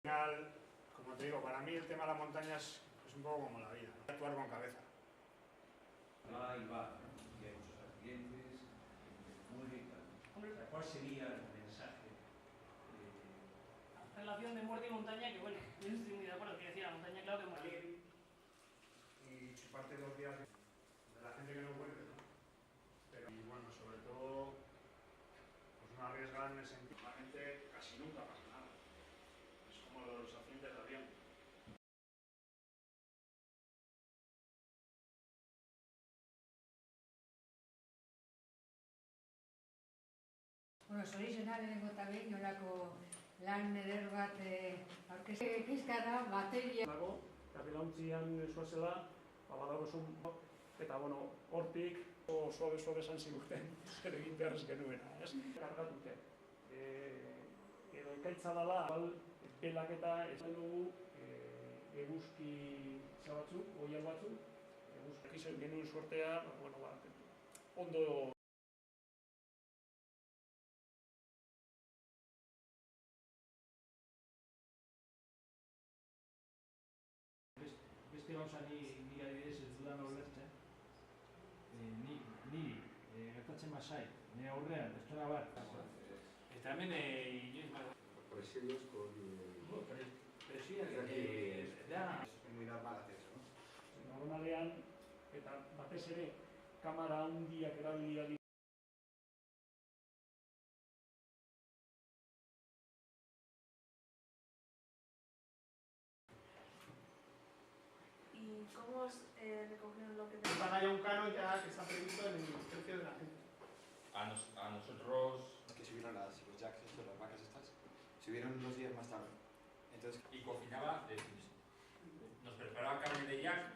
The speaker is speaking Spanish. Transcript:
Al final, como te digo, para mí el tema de la montaña es un poco como la vida, ¿no? Actuar con cabeza. Va y va, y hay muchos accidentes, muere y tal. O sea, ¿cuál sería el mensaje? Relación de muerte y montaña, que bueno, yo no estoy muy de acuerdo, quiero decir, la montaña claro que muere. Salir y chuparte 2 días de la gente que no vuelve, ¿no? Pero, y bueno, sobre todo, pues no arriesgar en el sentido. Normalmente casi nunca pasa nada. Es como los accidentes de avión. Bueno, zorizena lehenengo eta behin nolako lan eder bat aurkeztu pizkara, bateria. Dago, eta belauntzian zoazela, badago zuen, eta bueno, hortik suabe esan ziguten, zer egin behar ez genuena, ez? Kargatute. Edo ekaitza dela, belaketa ez dugu eguzki batzuk, oial batzuk, eguzki genuen suertea, bueno, ondo beste gauza ni adibidez ez dudan ulertzen, niri gertatzen bazait, nire aurrean, pertsona bat. Eta hemen inoiz bat. Presidios con... Presidiak da... Es muy normal hacer eso, ¿no? Normalean, eta batez ere, kamera handiak erabilia ¿Y cómo os recogieron lo que Para haya un canon ya que está previsto en el precio de la gente. A nosotros... Que subieron los jacks, las vacas estas, subieron unos días más tarde. Entonces... Y cocinaba, nos preparaba carne de jack